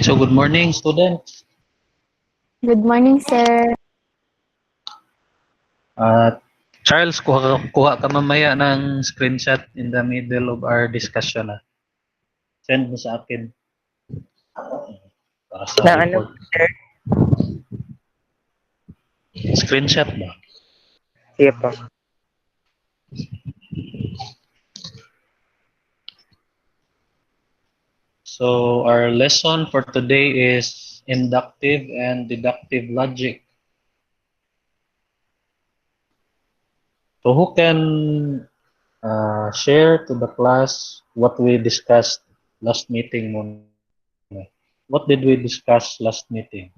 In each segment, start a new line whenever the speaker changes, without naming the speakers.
So good morning, students.
Good morning, sir.
Uh, Charles, kuha ka mamaya ng screenshot in the middle of our discussion. Send mo sa akin para sa
Na ano,
report.
sir?
Screenshot ba?
Sige po.
So our lesson for today is inductive and deductive logic. So who can share to the class what we discussed last meeting muna? What did we discuss last meeting?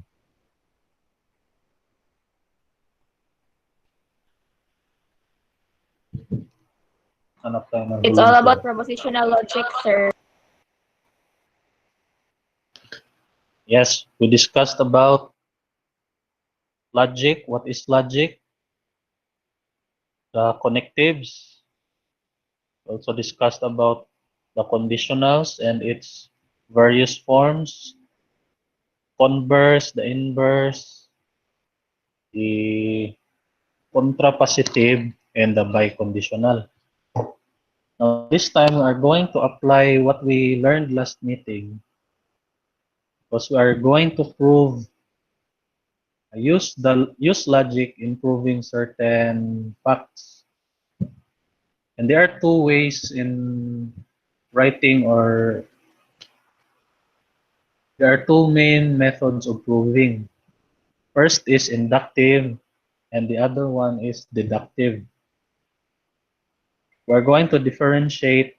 Hanap tayo ng
It's all
volunteer.
about propositional logic, sir.
Yes, we discussed about logic. What is logic? The connectives. Also discussed about the conditionals and its various forms. Converse, the inverse, the contrapositive, and the biconditional. Now, this time we are going to apply what we learned last meeting, because we are going to prove use logic in proving certain facts. And there are two ways in writing, or there are two main methods of proving. First is inductive and the other one is deductive. We're going to differentiate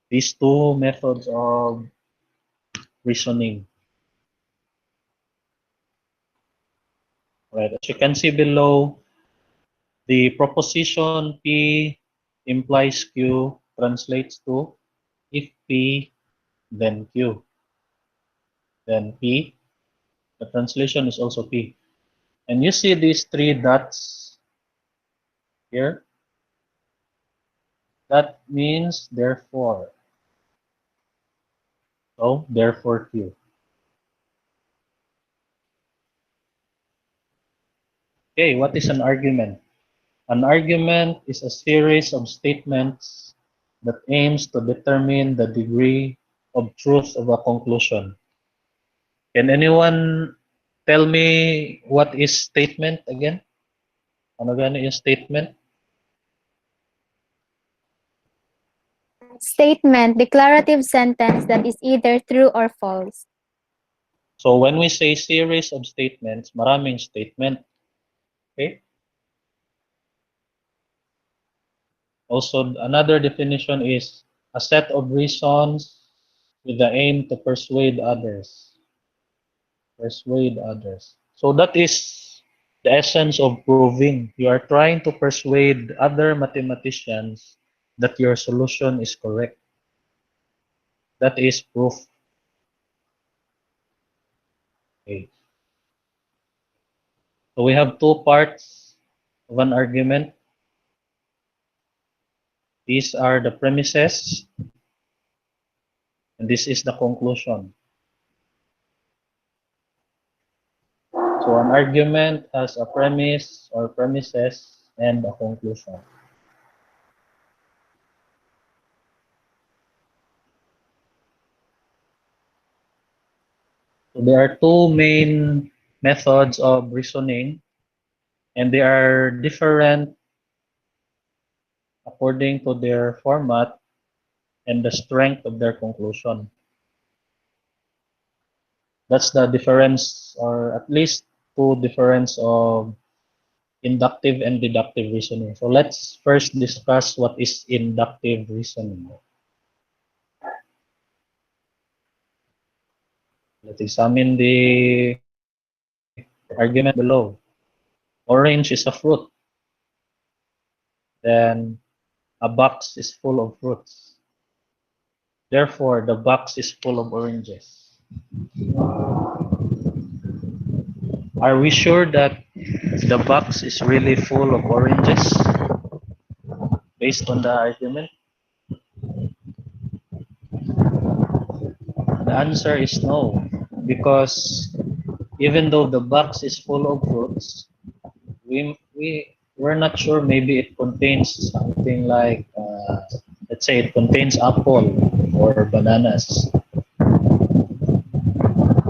these two methods of reasoning. Right, as you can see below, the proposition P implies Q translates to if P, then Q. Then P, the translation is also P. And you see these three dots here? That means therefore. So, therefore Q. Okay, what is an argument? An argument is a series of statements that aims to determine the degree of truth of a conclusion. Can anyone tell me what is statement again? Ano gani yung statement?
Statement, declarative sentence that is either true or false.
So when we say series of statements, maraming statement. Okay? Also, another definition is a set of reasons with the aim to persuade others. Persuade others. So that is the essence of proving. You are trying to persuade other mathematicians that your solution is correct. That is proof. Okay. So we have two parts of an argument. These are the premises, and this is the conclusion. So an argument has a premise or premises and a conclusion. So there are two main methods of reasoning, and they are different according to their format and the strength of their conclusion. That's the difference, or at least two difference of inductive and deductive reasoning. So let's first discuss what is inductive reasoning. Let's examine the argument below. Orange is a fruit. Then a box is full of fruits. Therefore, the box is full of oranges. Are we sure that the box is really full of oranges based on the argument? The answer is no, because even though the box is full of fruits, we're not sure. Maybe it contains something like, let's say, it contains apple or bananas.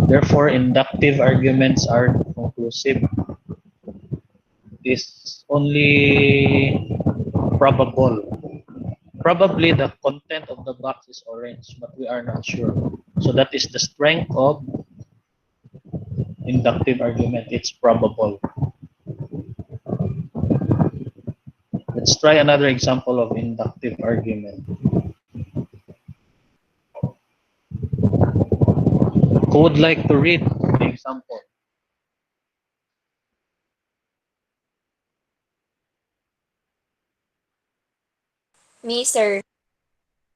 Therefore, inductive arguments are conclusive. Is only probable. Probably the content of the box is orange, but we are not sure. So that is the strength of inductive argument. It's probable. Let's try another example of inductive argument. Who would like to read the example?
Me, sir.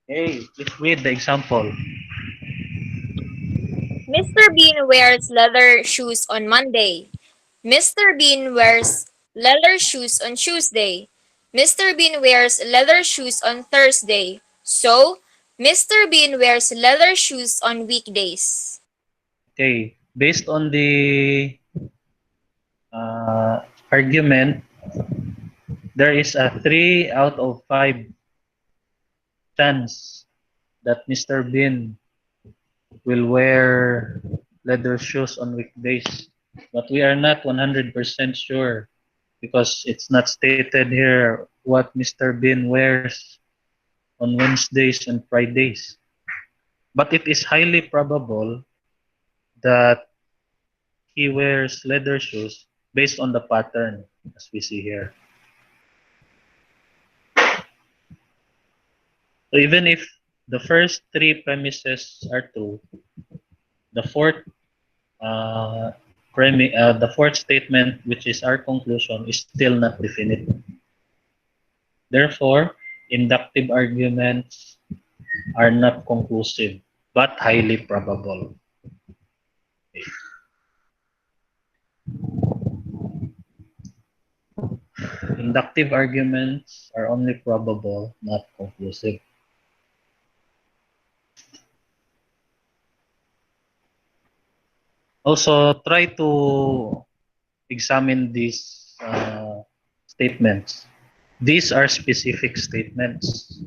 Hey, please read the example.
Mr. Bean wears leather shoes on Monday. Mr. Bean wears leather shoes on Tuesday. Mr. Bean wears leather shoes on Thursday. So, Mr. Bean wears leather shoes on weekdays.
Okay, based on the argument, there is a 3 out of 5 chance that Mr. Bean will wear leather shoes on weekdays. But we are not 100% sure because it's not stated here what Mr. Bean wears on Wednesdays and Fridays. But it is highly probable that he wears leather shoes based on the pattern as we see here. So even if the first 3 premises are true, the fourth the fourth statement, which is our conclusion, is still not definitive. Therefore, inductive arguments are not conclusive, but highly probable. Okay. Inductive arguments are only probable, not conclusive. Also, try to examine these statements. These are specific statements.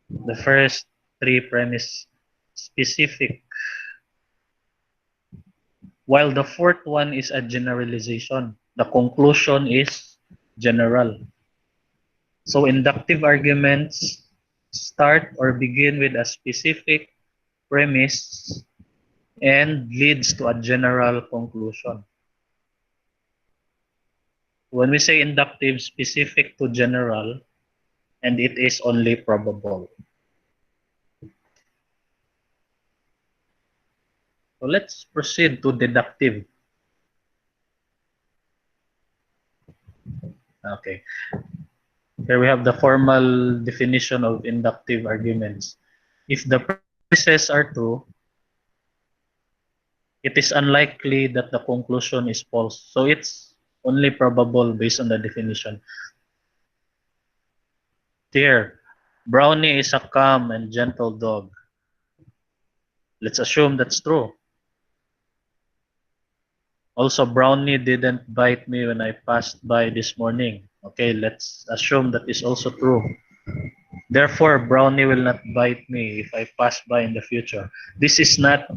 The first 3 premise specific, while the fourth one is a generalization. The conclusion is general. So inductive arguments start or begin with a specific premise and leads to a general conclusion. When we say inductive, specific to general, and it is only probable. So let's proceed to deductive. Okay. Here we have the formal definition of inductive arguments. If the premises are true, it is unlikely that the conclusion is false. So it's only probable based on the definition. Here, Brownie is a calm and gentle dog. Let's assume that's true. Also, Brownie didn't bite me when I passed by this morning. Okay, let's assume that is also true. Therefore, Brownie will not bite me if I pass by in the future. This is not,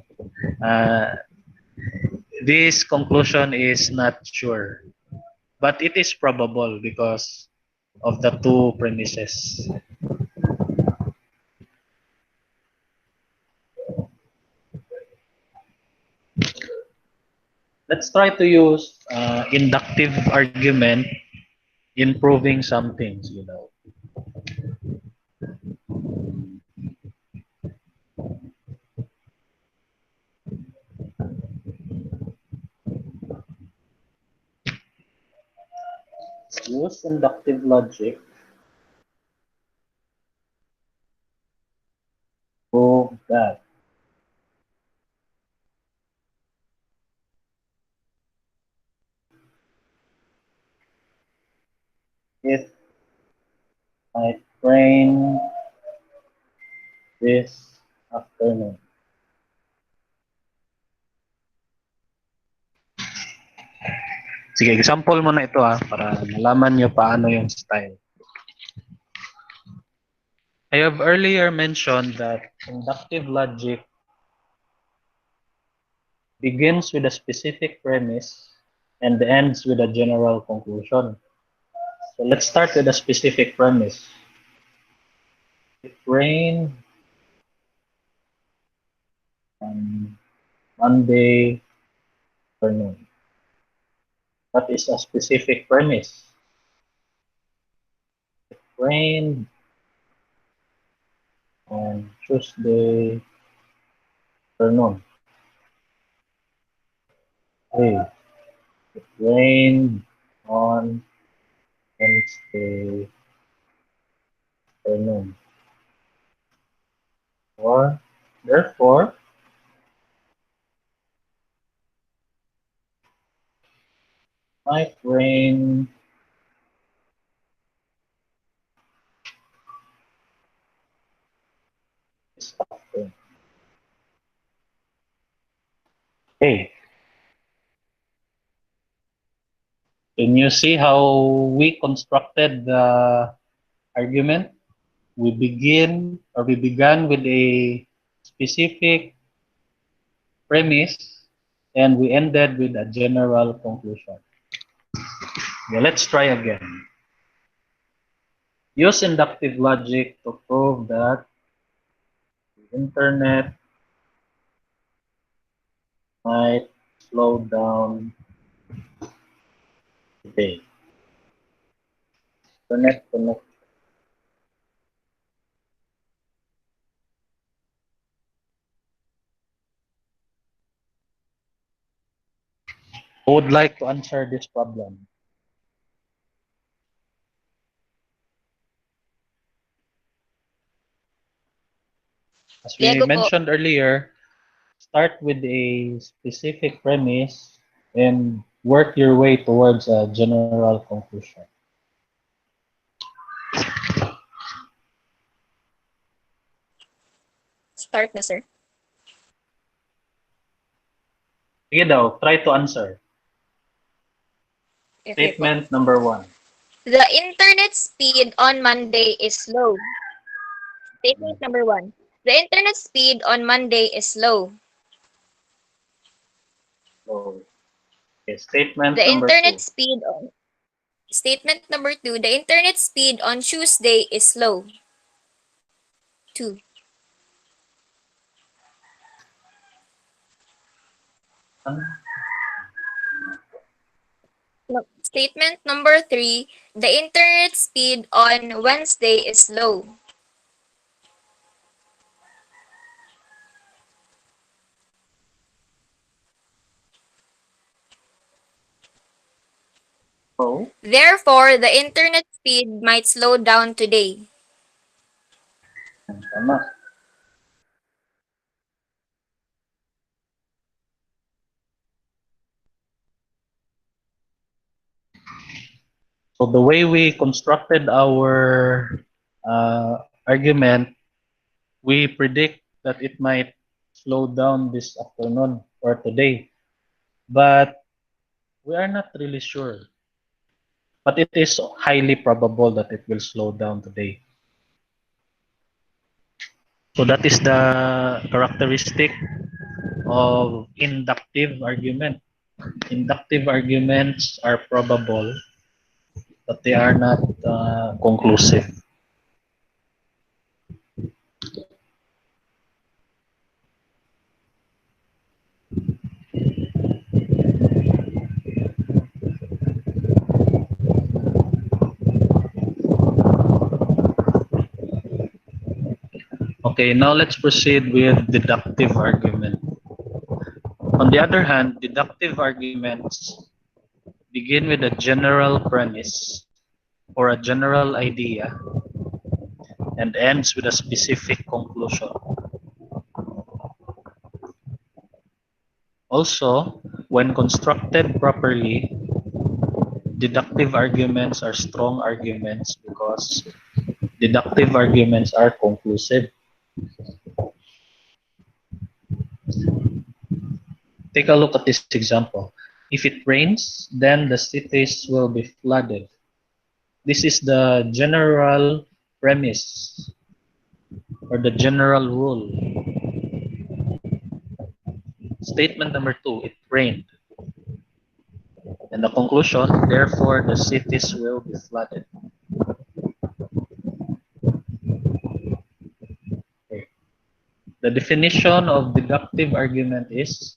this conclusion is not sure. But it is probable because of the 2 premises. Let's try to use inductive argument in proving some things, you know. Use inductive logic. Prove that if I train this Afternoon. Sige, example mo na ito para malaman nyo paano yung style. I have earlier mentioned that inductive logic begins with a specific premise and ends with a general conclusion. So let's start with a specific premise. It rained on Monday afternoon. That is a specific premise. It rained on Tuesday afternoon. Okay. It rained on Wednesday afternoon. Or, therefore, might rain this afternoon. Okay. Can you see how we constructed the argument? We began with a specific premise and we ended with a general conclusion. Okay, let's try again. Use inductive logic to prove that the internet might slow down today. Internet connect. Who would like to answer this problem? As we
Diego po.
mentioned earlier, start with a specific premise and work your way towards a general conclusion.
Start na, sir.
Sige daw, try to answer.
Okay po.
Statement number 1.
The internet speed on Monday is slow. Statement number 1. The internet speed on Monday is slow.
So, okay, statement
The
number
internet
2.
speed on Statement number 2. The internet speed on Tuesday is slow. 2. Statement number 3. The internet speed on Wednesday is slow.
So,
Therefore, the internet speed might slow down today.
tama. So the way we constructed our argument, we predict that it might slow down this afternoon or today, but we are not really sure. But it is highly probable that it will slow down today. So that is the characteristic of inductive argument. Inductive arguments are probable, but they are not conclusive. Okay, now let's proceed with deductive argument. On the other hand, deductive arguments begin with a general premise or a general idea and ends with a specific conclusion. Also, when constructed properly, deductive arguments are strong arguments because deductive arguments are conclusive. take a look at this example. If it rains, then the cities will be flooded. This is the general premise or the general rule. Statement number 2, it rained. And the conclusion, therefore the cities will be flooded. Okay. The definition of deductive argument is,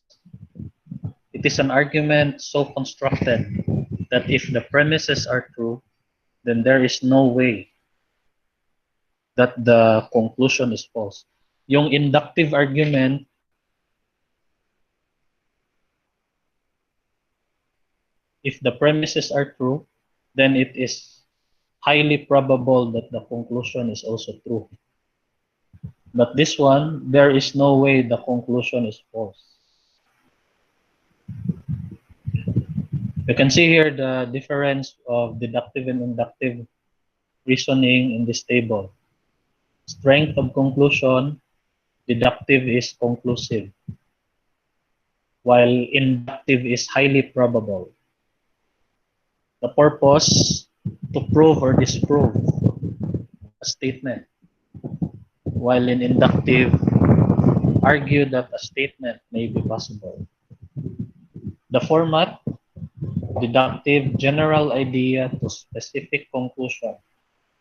it is an argument so constructed that if the premises are true, then there is no way that the conclusion is false. Yung inductive argument, if the premises are true, then it is highly probable that the conclusion is also true. But this one, there is no way the conclusion is false. You can see here the difference of deductive and inductive reasoning in this table. Strength of conclusion, deductive is conclusive, while inductive is highly probable. The purpose, to prove or disprove a statement, while in inductive, argue that a statement may be possible. The format, deductive, general idea to specific conclusion,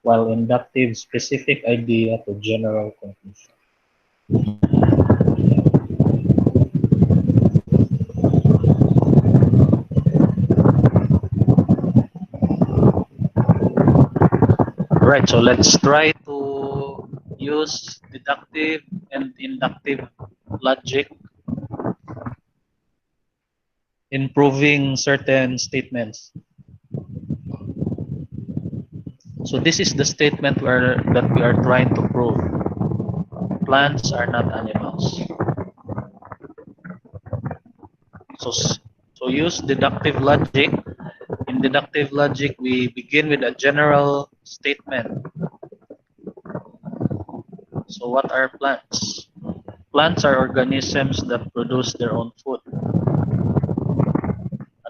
while inductive, specific idea to general conclusion. Right, so let's try to use deductive and inductive logic in proving certain statements. So this is the statement that we are trying to prove. Plants are not animals. So use deductive logic. In deductive logic, we begin with a general statement. So what are plants? Plants are organisms that produce their own food.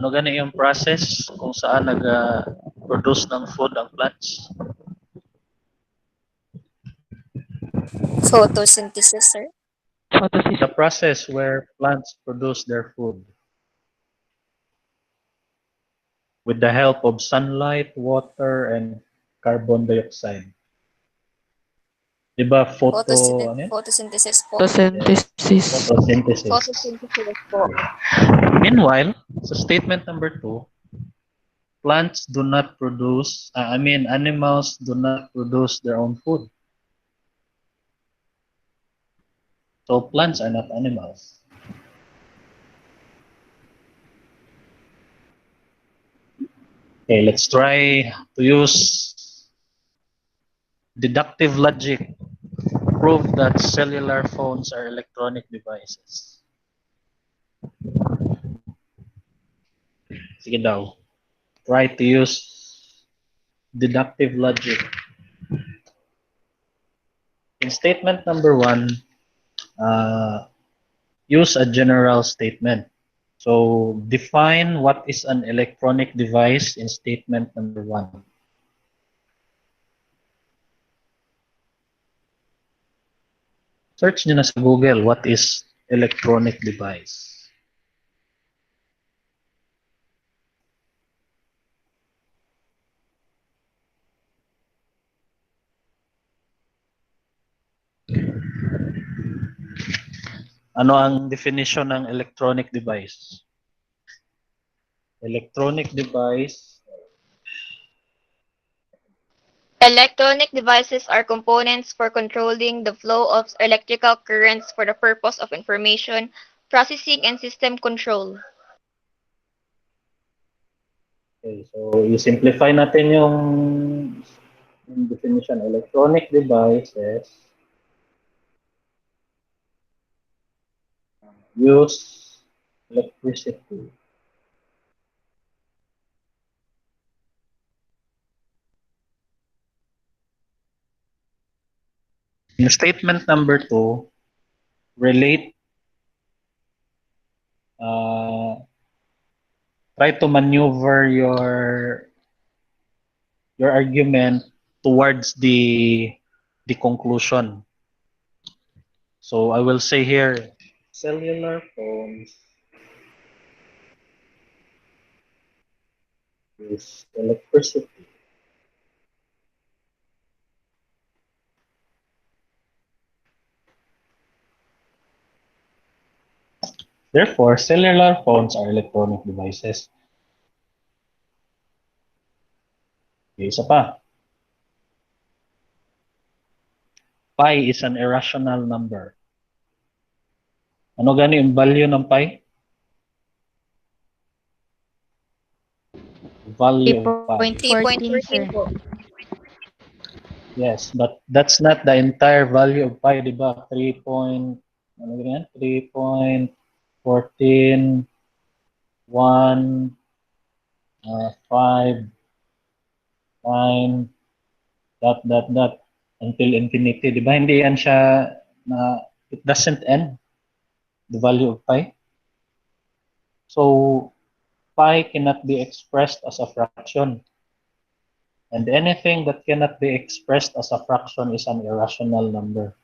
Ano gani yung process kung saan nag-produce ng food ang plants?
Photosynthesis, sir.
The process where plants produce their food with the help of sunlight, water, and carbon dioxide. Diba
Photosynthesis po.
Photosynthesis.
Photosynthesis.
Photosynthesis po.
Meanwhile, so statement number 2, plants do not produce, animals do not produce their own food. So plants are not animals. Okay, let's try to use deductive logic to prove that cellular phones are electronic devices. Sige daw. Try to use deductive logic. In statement number 1, use a general statement. So define what is an electronic device in statement number 1. Search nyo na sa Google, what is electronic device? Ano ang definition ng electronic device? Electronic device.
Electronic devices are components for controlling the flow of electrical currents for the purpose of information processing and system control.
Okay, so i-simplify natin yung definition. Electronic devices use electricity. In statement number 2, relate try to maneuver your argument towards the conclusion. So I will say here, cellular phones use electricity. Therefore, cellular phones are electronic devices. Okay, isa pa. Pi is an irrational number. Ano gani yung value ng pi? Value of pi.
3.14, sir.
3.14 po.
Yes, but that's not the entire value of pi, di ba? 3 point, ano ganyan? 3.14, 1, 5, 9, dot, until infinity. Di ba? Hindi yan siya na, it doesn't end, the value of pi. So, pi cannot be expressed as a fraction. And anything that cannot be expressed as a fraction is an irrational number.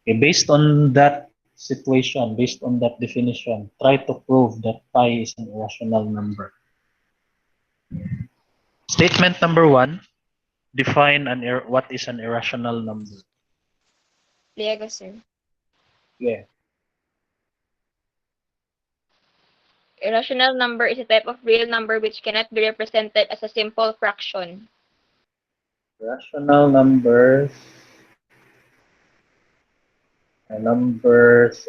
Okay, based on that situation, based on that definition, try to prove that pi is an irrational number. Statement number 1, define what is an irrational number.
Liego, sir.
Yeah.
Irrational number is a type of real number which cannot be represented as a simple fraction.
Rational numbers are numbers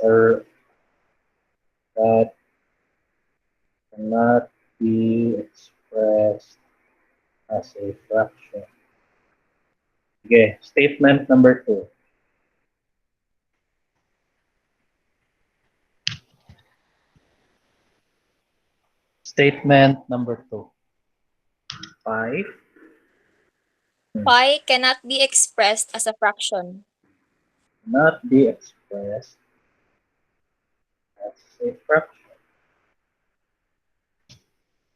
that cannot be expressed as a fraction. Okay, statement number 2. Statement number 2. 5.
Pi cannot be expressed as a fraction.
Not be expressed as a fraction.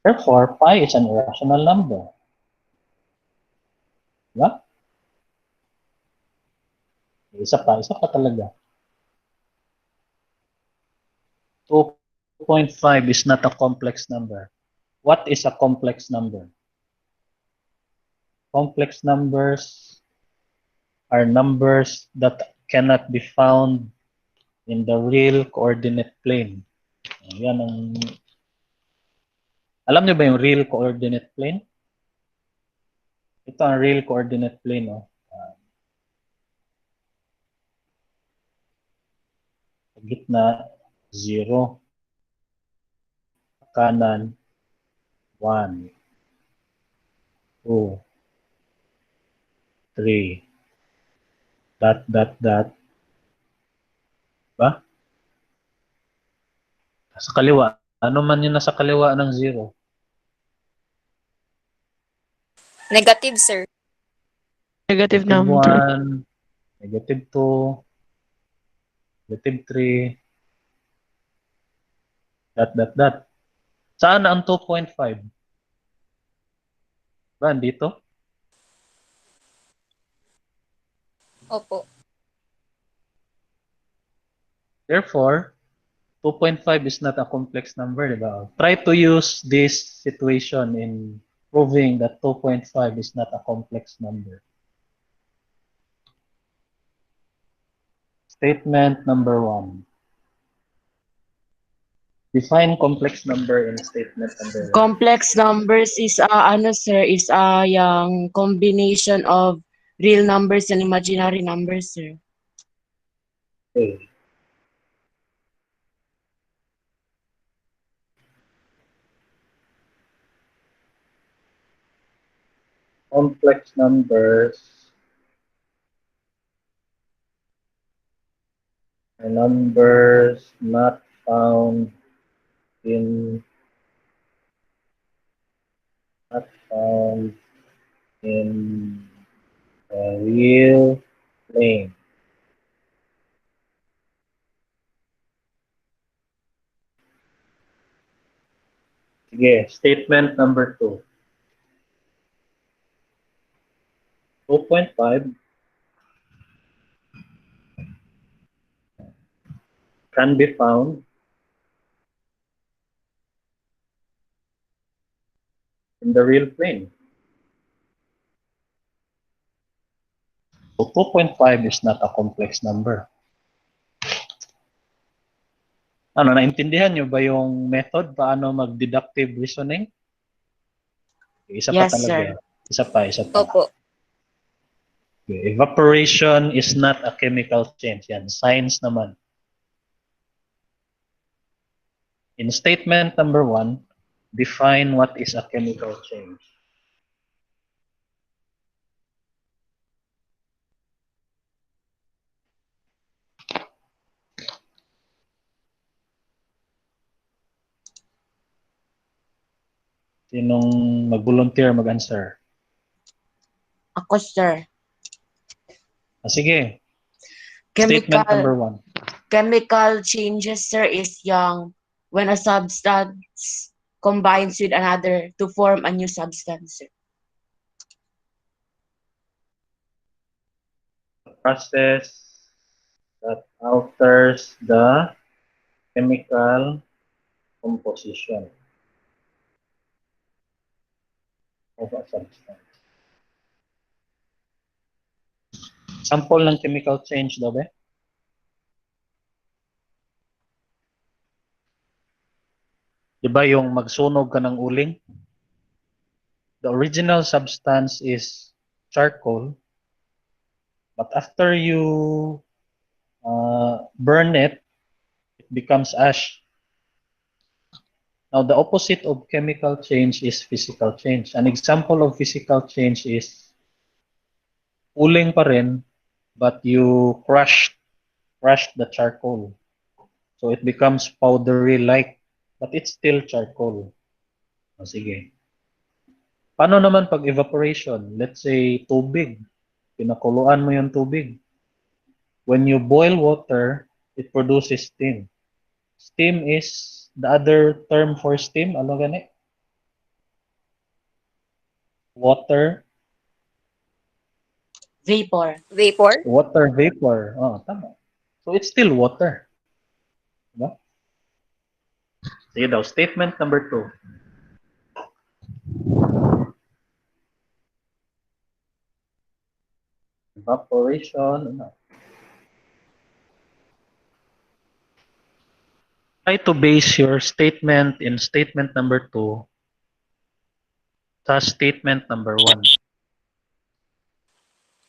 Therefore, pi is an irrational number. Diba? Isa pa talaga. 2.5 is not a complex number. What is a complex number? Complex numbers are numbers that cannot be found in the real coordinate plane. Yan ang... Alam niyo ba yung real coordinate plane? Ito ang real coordinate plane. Oh. Sa gitna, 0. Kanan, 1, 2, 3, dot. Ba? Sa kaliwa. Ano man yun nasa kaliwa ng 0?
Negative, sir.
Negative number.
1, negative 2, negative 3, dot. Saan ang 2.5? Ba, dito?
Opo.
Therefore, 2.5 is not a complex number, di ba? Try to use this situation in proving that 2.5 is not a complex number. Statement number 1. Define complex number in statement number 1.
Complex numbers is yung combination of real numbers and imaginary numbers, sir.
Okay. Complex numbers are numbers not found in a real plane. Sige, statement number 2. 2.5 can be found in the real plane. So 2.5 is not a complex number. Ano, naintindihan nyo ba yung method paano mag-deductive reasoning? Isa pa
Yes,
talaga.
sir.
Isa pa.
Opo.
Okay. Evaporation is not a chemical change. Yan, science naman. In statement number 1, define what is a chemical change. Sinong mag-volunteer mag-answer?
Ako, sir.
Sige. Statement number 1.
Chemical changes, sir, is yung when a substance combines with another to form a new substance, sir.
Process that alters the chemical composition of a substance. Sample ng chemical change daw ba? Diba yung magsunog ka ng uling? The original substance is charcoal, but after you burn it, it becomes ash. Now, the opposite of chemical change is physical change. An example of physical change is uling pa rin, but you crushed the charcoal. So it becomes powdery-like, but it's still charcoal. O, sige. Paano naman pag evaporation? Let's say tubig. Pinakuluan mo yung tubig. When you boil water, it produces steam. Steam is the other term for steam. Ano gani? Water.
Vapor.
Water vapor. Oh, tama. So it's still water. Diba? Sige daw, statement number 2. Evaporation. Ano? Try to base your statement in statement number 2 sa statement number 1.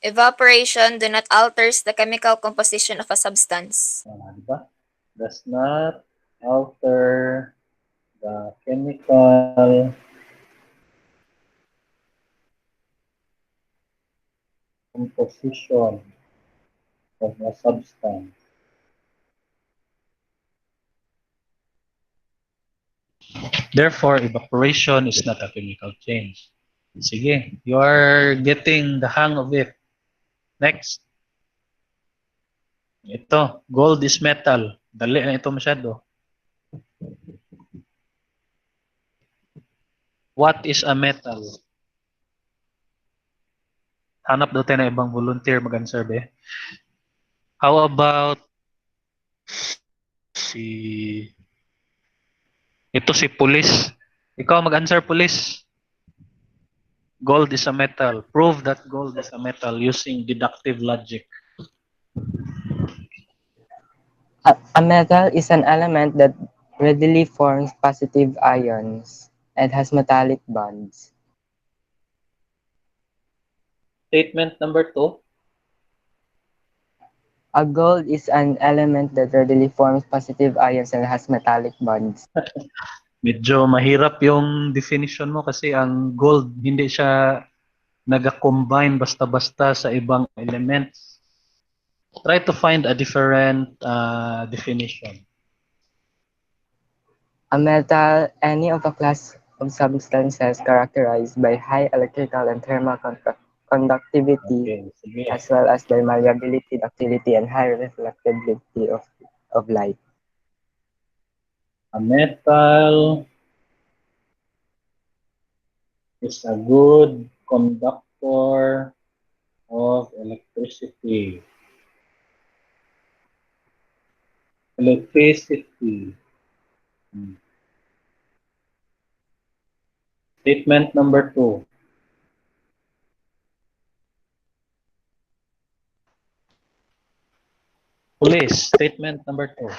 Evaporation do not alters the chemical composition of a substance.
Diba? Does not alter the chemical composition of a substance. Therefore, evaporation is not a chemical change. Sige, you are getting the hang of it. Next. Ito, gold is metal. Dali na ito masyado. What is a metal? Hanap daw tayo ng ibang volunteer mag-answer be. How about ito si police. Ikaw mag-answer, police. Gold is a metal. Prove that gold is a metal using deductive logic.
A metal is an element that readily forms positive ions and has metallic bonds.
Statement number 2.
A gold is an element that readily forms positive ions and has metallic bonds.
Medyo mahirap yung definition mo kasi ang gold hindi siya naga-combine basta-basta sa ibang elements. Try to find a different definition.
A metal, any of a class of substances characterized by high electrical and thermal conductivity,
Okay, sige.
as well as their malleability, ductility, and high reflectivity of light.
A metal is a good conductor of electricity. Electricity. Statement number 2. Police. Statement number 2.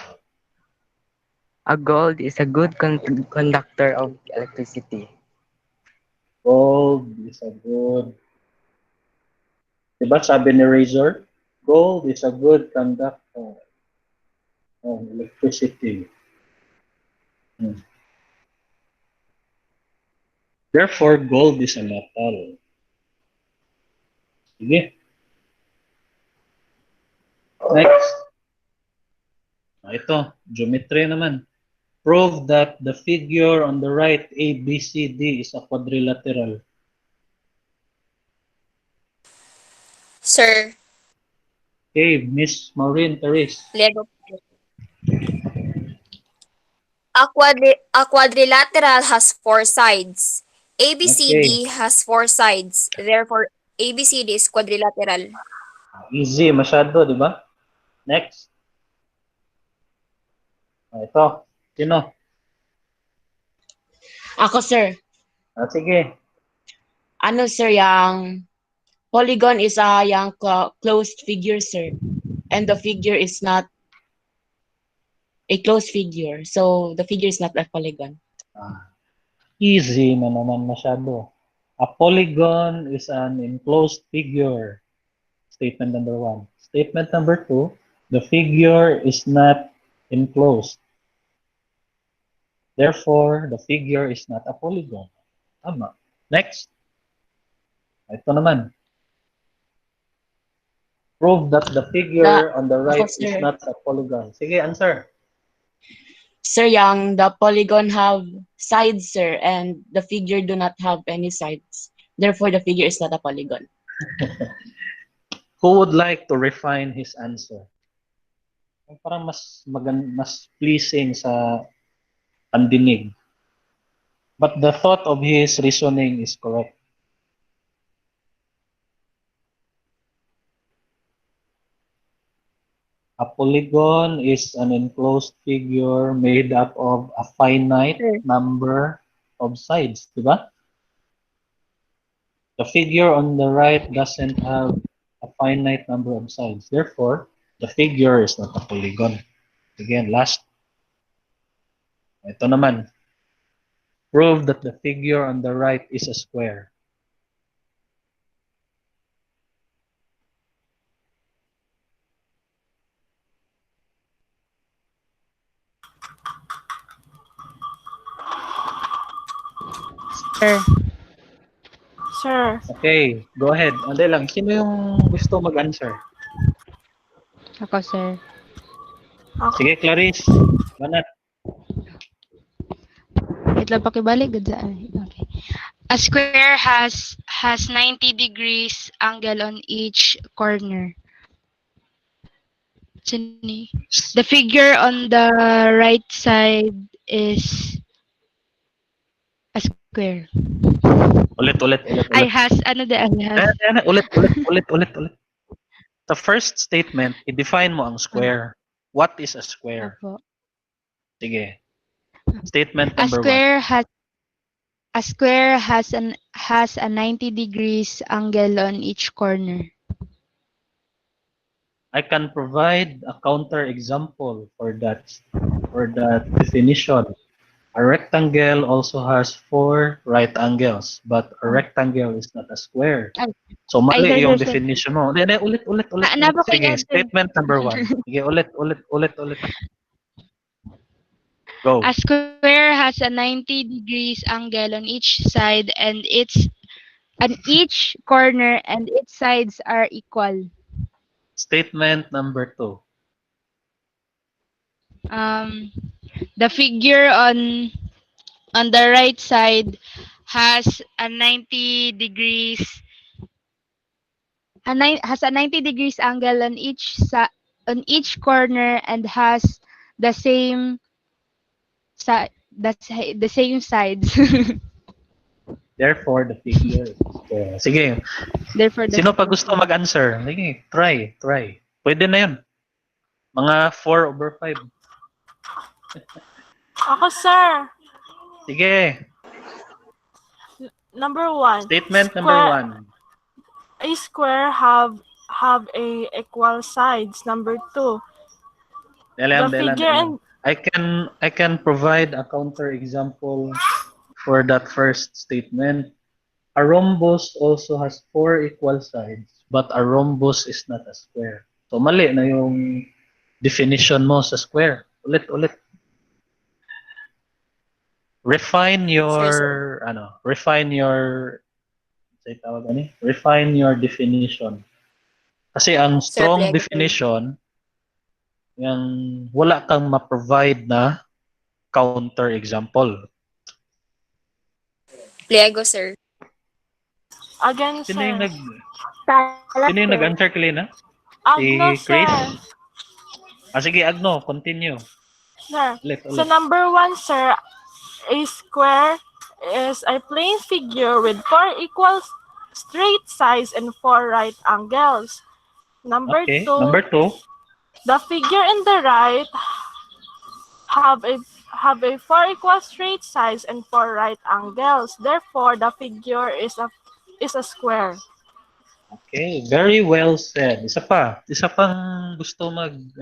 A gold is a good conductor of electricity.
Gold is a good. Diba sabi ni Razor? Gold is a good conductor of electricity. Therefore, gold is a metal. Sige. Next. Ito, geometry naman. Prove that the figure on the right, ABCD, is a quadrilateral.
Sir,
Okay, Miss Maureen Teresa.
Lego. A quadrilateral has 4 sides. ABCD has 4 sides. Therefore, ABCD is quadrilateral.
Easy masyado, di ba? Next. Ito. Sino?
Ako, sir.
Sige.
Ano, sir, yung polygon is a yung closed figure, sir. And the figure is not a closed figure. So, the figure is not a polygon.
Easy na naman masyado. A polygon is an enclosed figure. Statement number 1. Statement number 2, the figure is not enclosed. Therefore, the figure is not a polygon. Tama. Next. Ito naman. Prove that the figure on the right is
sir.
not a polygon. Sige, answer.
Sir, yung the polygon have sides, sir, and the figure do not have any sides. Therefore, the figure is not a polygon.
Who would like to refine his answer? Parang mas pleasing sa pandinig. But the thought of his reasoning is correct. A polygon is an enclosed figure made up of a finite number of sides, di ba? The figure on the right doesn't have a finite number of sides. Therefore, the figure is not a polygon. Again, last. Ito naman. Prove that the figure on the right is a square.
Sir.
Sir,
Okay, go ahead. Ande lang, sino yung gusto mag-answer?
Ako, sir.
Sige, Clarice. Banat.
Wait lang, pakibalik. Okay. A square has 90 degrees angle on each corner. Sini. The figure on the right side is a square.
Ulit.
Ay, has, ano de, has.
Ulit. The first statement, i-define mo ang square. What is a square?
Opo.
Sige. Statement
A
number 1.
square has a 90 degrees angle on each corner.
I can provide a counter example for that definition. A rectangle also has 4 right angles, but a rectangle is not a square. So mali yung definition mo. Hindi, ulit. Sige, statement number 1. Sige, ulit. Go.
A square has a 90 degrees angle on each side and each corner and its sides are equal.
Statement number 2.
The figure on the right side has a 90 degrees has a 90 degrees angle on each corner and has the same the same sides.
Therefore, the figure is square. Sige,
Therefore, the
sino pa gusto mag-answer? Sige, try. Pwede na yun. Mga 4/5.
Ako, sir.
Sige,
Number 1.
statement number 1.
A square have a equal sides. Number 2. The figure and
I can provide a counter example for that first statement. A rhombus also has 4 equal sides, but a rhombus is not a square. So mali na yung definition mo sa square. Ulit. Refine your refine your definition. Kasi ang
Sir,
strong
Pliego, sir.
definition, yung wala kang ma-provide na counter example.
Pliego, sir.
again,
Sino
sir.
yung nag-answer, Kalina?
Agno,
Si Chris?
sir.
Sige, Agno, continue.
Sir.
Ulit.
So number 1, sir, a square is a plane figure with 4 equal straight sides and 4 right angles. Number
Okay,
2,
number 2.
the figure in the right have a 4 equal straight sides and 4 right angles. Therefore, the figure is a square.
Okay, very well said. Isa pang gusto mag-try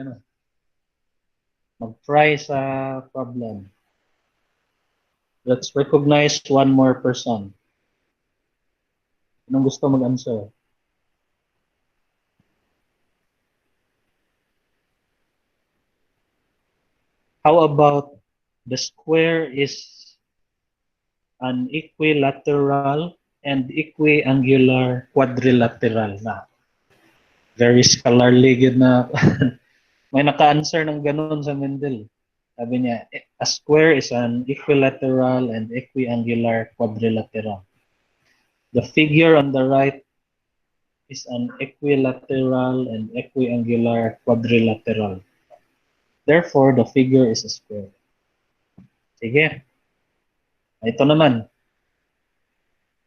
sa problem. Let's recognize one more person. Anong gusto mag-answer? How about the square is an equilateral and equiangular quadrilateral na? Very scholarly good na. May naka-answer ng ganun sa Mendel. Sabi niya, a square is an equilateral and equiangular quadrilateral. The figure on the right is an equilateral and equiangular quadrilateral. Therefore, the figure is a square. Sige. Ito naman.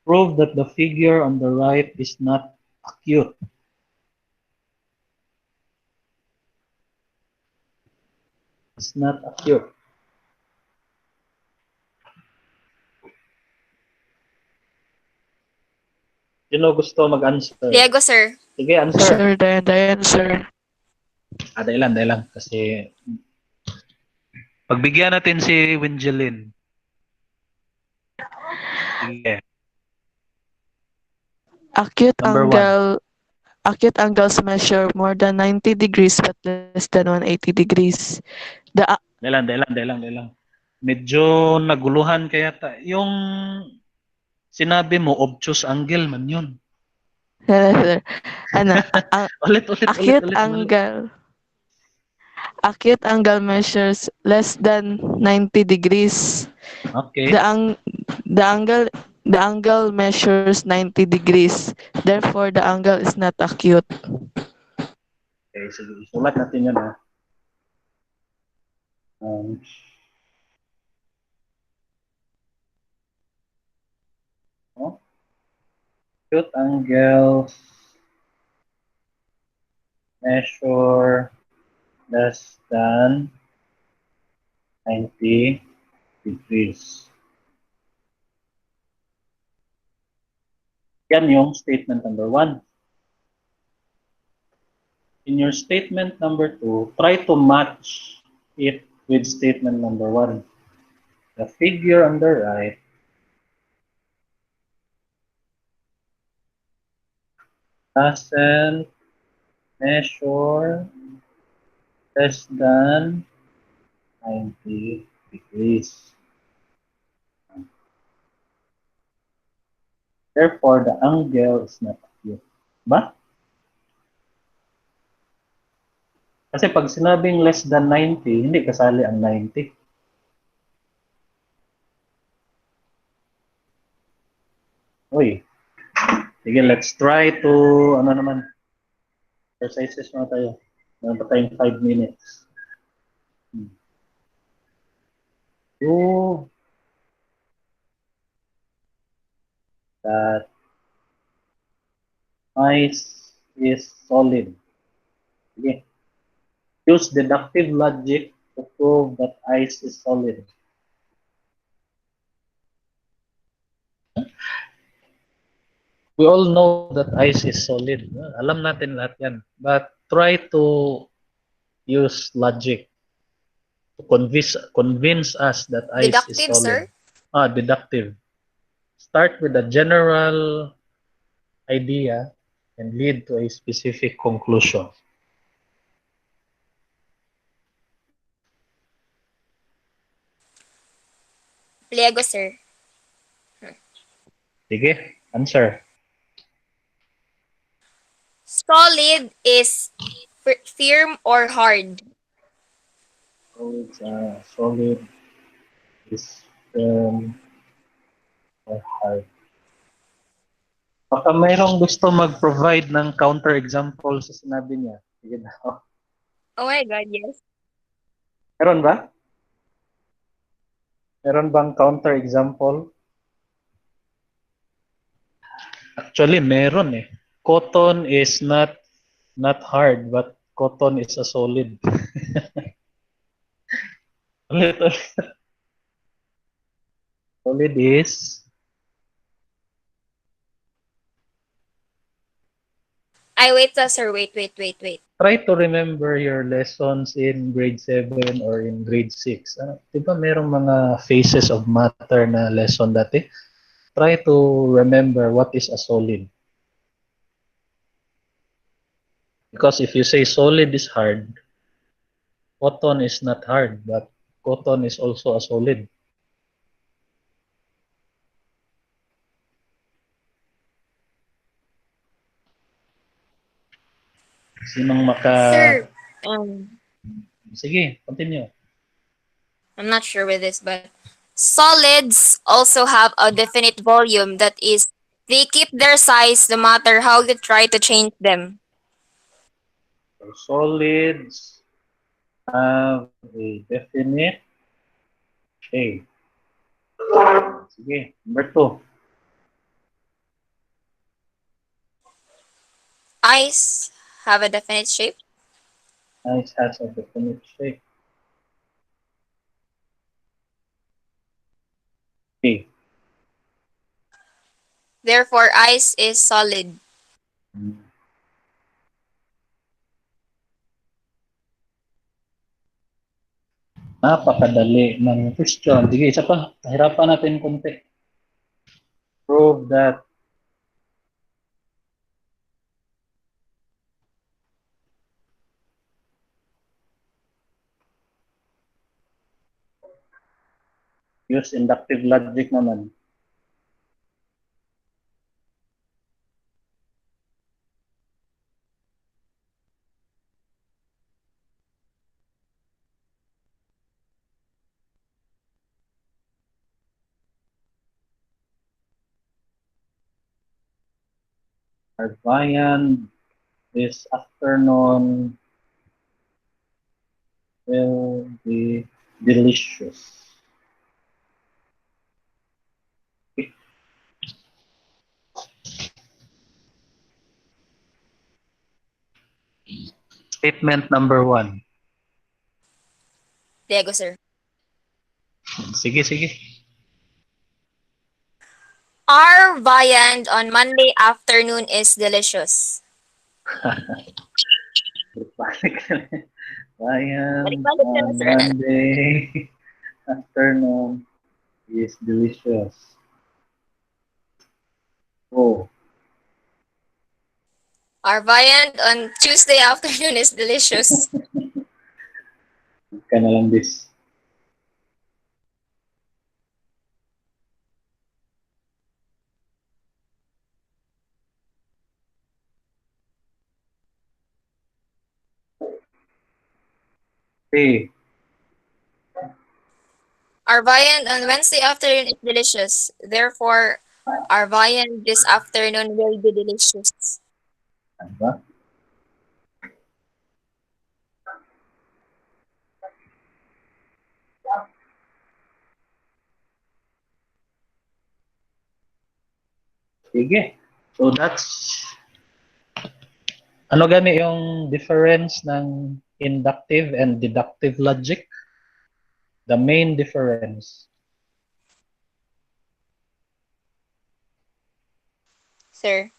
Prove that the figure on the right is not acute. It's not acute. Sino gusto mag-answer?
Pliego, sir.
Sige, answer.
Sir, Dayan, sir.
Dahil lang. Kasi pagbigyan natin si Winjeline. Sige.
Acute
Number
acute angles measure more than 90 degrees but less than 180 degrees.
Dahil lang. Medyo naguluhan kaya yung sinabi mo, obtuse angle man yun.
Ano,
Ulit.
acute angle measures less than 90 degrees.
Okay.
The angle measures 90 degrees. Therefore, the angle is not acute.
Okay, sige. Isulat natin yun, ha. Acute angles measure less than 90 degrees. Yan yung statement number 1. In your statement number 2, try to match it with statement number 1. The figure on the right doesn't measure less than 90 degrees. Therefore, the angle is not acute. Ba? Kasi pag sinabing less than 90, hindi kasali ang 90. Uy. Sige, let's try to, exercises na tayo. Meron pa tayong 5 minutes. that ice is solid. Sige. Use deductive logic to prove that ice is solid. We all know that ice is solid. Alam natin lahat yan. But try to use logic to convince us that ice is
Deductive,
solid.
sir?
Deductive. Start with a general idea and lead to a specific conclusion.
Pliego, sir.
Sige, answer.
Solid is firm or hard.
So it's solid, is firm, or hard. Baka mayroong gusto mag-provide ng counter-example sa sinabi niya. Sige na.
Oh my God, yes.
Meron ba? Meron bang counter-example? Actually, meron eh. Cotton is not hard, but cotton is a solid. Ulit, ulit. Solid is
Wait, sir. Wait.
try to remember your lessons in grade 7 or in grade 6. Di ba merong mga phases of matter na lesson dati? Try to remember what is a solid. Because if you say solid is hard, cotton is not hard, but cotton is also a solid. Sinong
Sir,
Sige, continue.
I'm not sure with this, but solids also have a definite volume. That is, they keep their size no matter how you try to change them.
So solids have a definite shape. Sige, number 2.
Ice have a definite shape.
Ice has a definite shape. Okay.
Therefore, ice is solid.
Napakadali ng question. Sige, isa pa. Hirapan natin konti. Prove that use inductive logic naman. Our viand this afternoon will be delicious. Statement number 1.
Diego, sir.
Sige, sige.
Our viand on Monday afternoon is delicious.
Viand
Balik-balik na,
on
sir.
Monday afternoon is delicious. Oh,
Our viand on Tuesday afternoon is delicious.
ka na lang this. Okay.
Our viand on Wednesday afternoon is delicious. Therefore, our viand this afternoon will be delicious.
Ano ba? Sige. So that's ano gani yung difference ng inductive and deductive logic? The main difference.
Sir.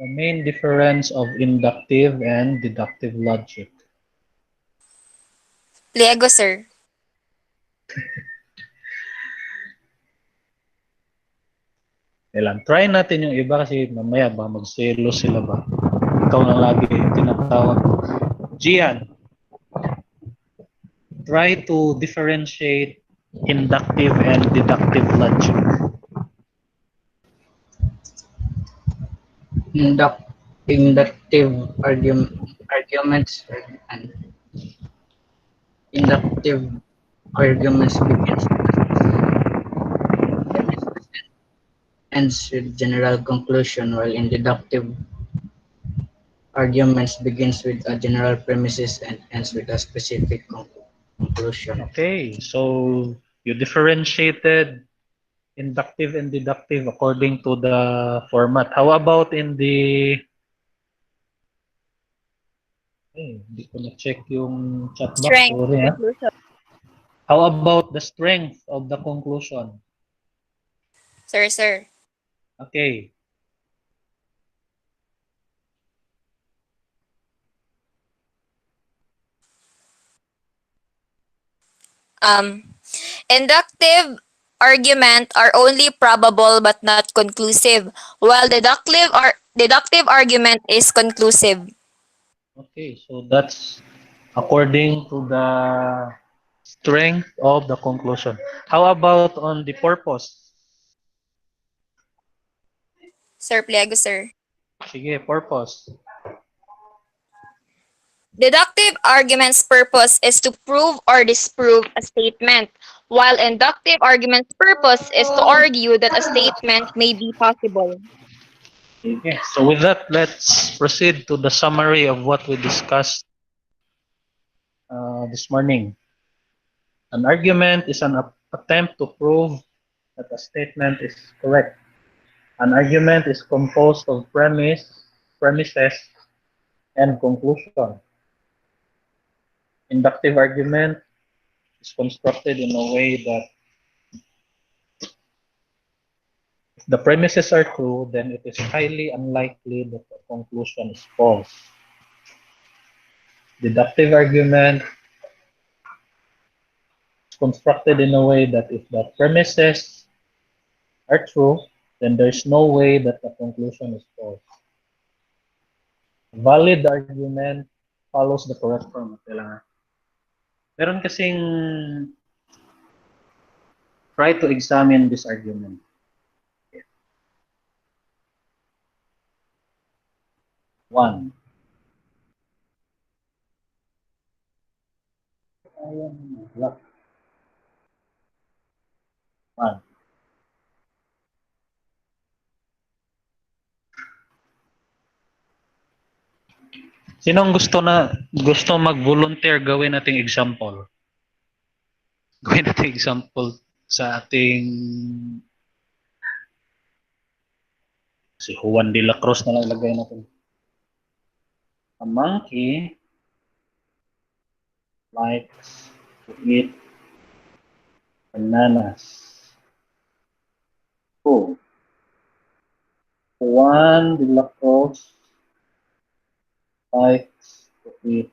The main difference of inductive and deductive logic.
Pliego, sir.
Kailan? Try natin yung iba kasi mamaya ba magselo sila ba? Ikaw na lagi tinatawag. Gian, try to differentiate inductive and deductive logic.
Inductive arguments and inductive arguments begins ends with general conclusion, while in deductive arguments begins with a general premises and ends with a specific conclusion.
Okay, so you differentiated inductive and deductive according to the format. How about in the hindi ko na-check yung chat box.
Strength.
Sorry, ha?
Conclusion.
How about the strength of the conclusion?
Sir.
Okay.
Inductive argument are only probable but not conclusive, while deductive argument is conclusive.
Okay, so that's according to the strength of the conclusion. How about on the purpose?
Sir Pliego, sir.
Sige, purpose.
Deductive argument's purpose is to prove or disprove a statement, while inductive argument's purpose is to argue that a statement may be possible.
Okay, so with that, let's proceed to the summary of what we discussed this morning. An argument is an attempt to prove that a statement is correct. An argument is composed of premises, and conclusion. Inductive argument is constructed in a way that if the premises are true, then it is highly unlikely that the conclusion is false. Deductive argument is constructed in a way that if the premises are true, then there's no way that the conclusion is false. Valid argument follows the correct format. Meron kasing try to examine this argument. One. One. Sinong gusto mag-volunteer gawin nating example? Gawin nating example sa ating si Juan de la Cruz na lang lagay natin. A monkey likes to eat bananas. Oh. Juan de la Cruz likes to eat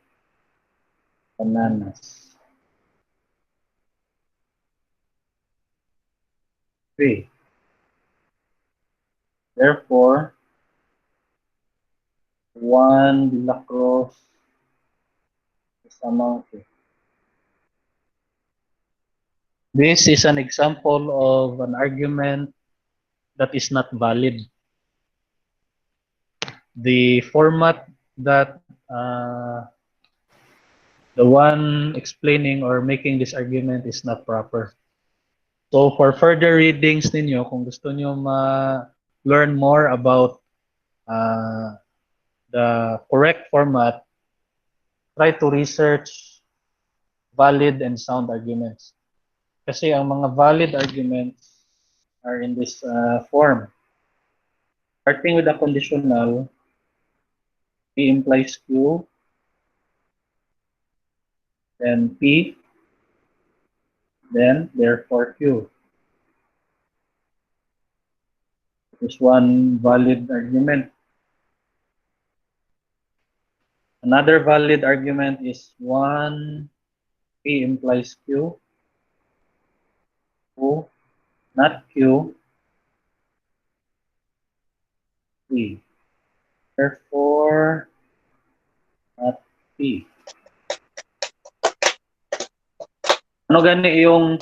bananas. 3. Therefore, Juan de la Cruz is a monkey. This is an example of an argument that is not valid. The format that the one explaining or making this argument is not proper. So for further readings ninyo, kung gusto nyo learn more about the correct format, try to research valid and sound arguments. Kasi ang mga valid arguments are in this form. Starting with the conditional, P implies Q, then P, then therefore Q. This is one valid argument. Another valid argument is 1 P implies Q, 2 not Q, P. Therefore, not P. Ano gani yung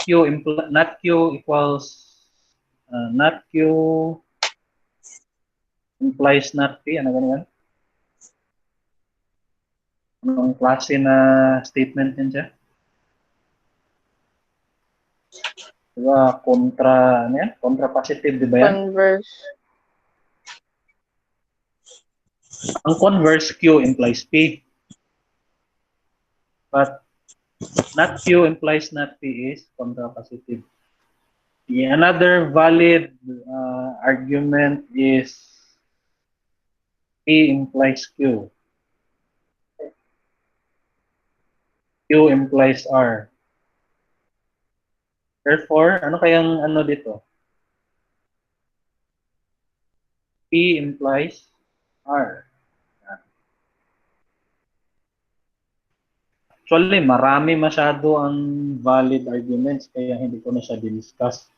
not Q equals not Q implies not P? Ano gani yan? Anong klase na statement yan siya? Diba, ano yan? Contra positive, di ba yan?
Converse.
Ang converse Q implies P. But not Q implies not P is contra positive. Another valid argument is P implies Q. Q implies R. Therefore, ano kayang ano dito? P implies R. Actually, marami masyado ang valid arguments kaya hindi ko na siya discuss.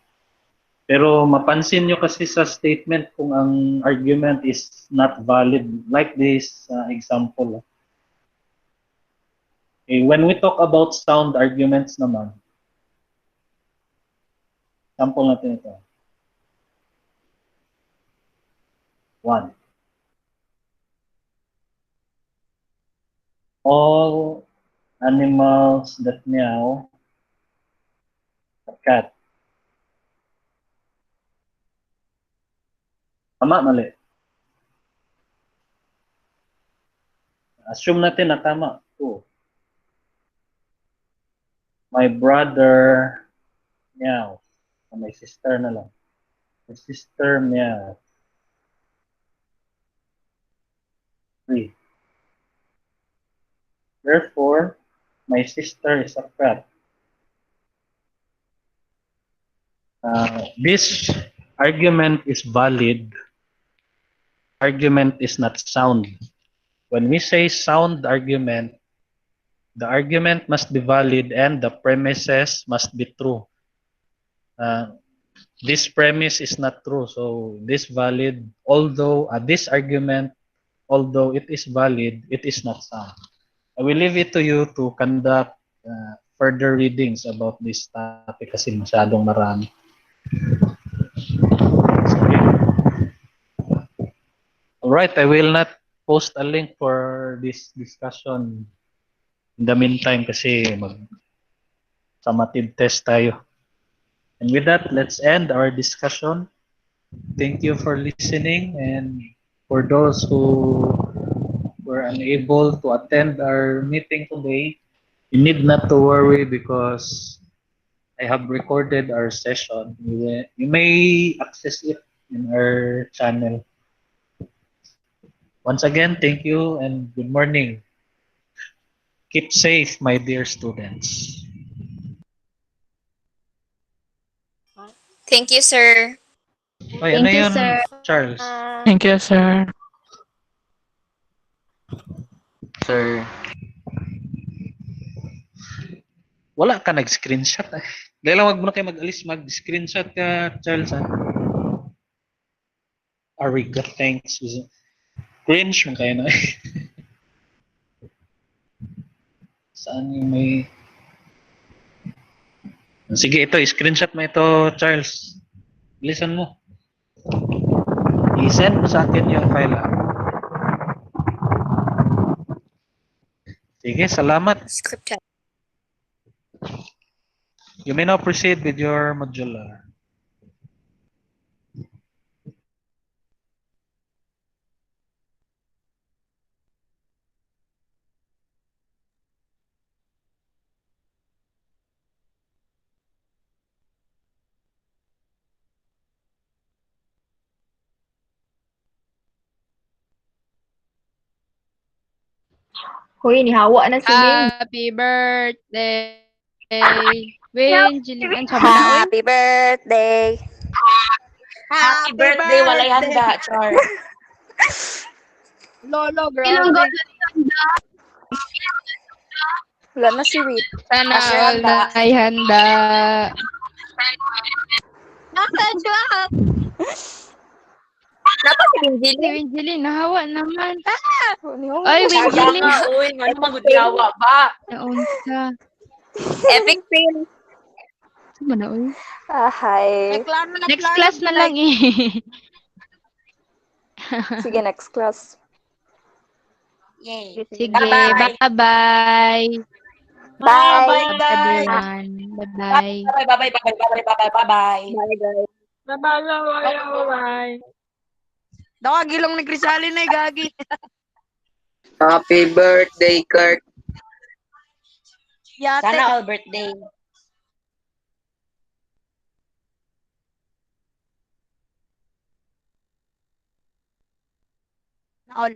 Pero mapansin nyo kasi sa statement kung ang argument is not valid, like this example. Okay, when we talk about sound arguments naman, sample natin ito. 1. All animals that meow are cat. Tama, mali. Assume natin na tama. 2. My brother meow. My sister na lang. My sister meow. 3. Therefore, my sister is a cat. This argument is valid. Argument is not sound. When we say sound argument, the argument must be valid and the premises must be true. This premise is not true, so this valid, although this argument, although it is valid, it is not sound. I will leave it to you to conduct further readings about this topic kasi masyadong marami. Alright, I will not post a link for this discussion in the meantime kasi summative test tayo. And with that, let's end our discussion. Thank you for listening, and for those who were unable to attend our meeting today, you need not to worry because I have recorded our session. You may access it in our channel. Once again, thank you and good morning. Keep safe, my dear students.
Thank you, sir.
Ay, ano yun, Charles?
Thank you, sir.
Sir,
Wala ka nag-screenshot eh. Dahil lang wag mo na kayo mag-alis, mag-screenshot ka, Charles. Ariga, thanks. Cringe mo kayo na eh. Saan yung may... Sige, ito, screenshot mo ito, Charles. Listen mo. I-send mo sa akin yung file. Sige, salamat.
Script.
You may now proceed with your module.
Hoy, nihawa na si Min.
Happy birthday. Winjeline. Ano sabi na, oy?
Happy birthday.
Happy birthday, walay handa, Char.
Lolo,
Ilang
grabe. Wala na si Wit.
Sana
Asher
all
handa.
ay handa.
Napa si
Si
Winjilin?
Winjeline, nahawa naman.
Ano
Ay,
Sayang
Winjeline.
nga, uy, ano magdiyawa ba?
Naunsa.
Epic fail.
Saan na, oy?
Hi.
Next class na lang eh.
Sige, next class.
Yay.
Sige,
Bye-bye.
bye-bye.
Bye.
Everyone. Bye-bye.
Bye-bye, bye-bye, bye-bye, bye-bye, bye-bye.
Bye, guys.
Bye-bye.
Daka gilong ni Crisali na gagi.
Happy birthday, Kurt.
Yate.
Sana all birthday.
All.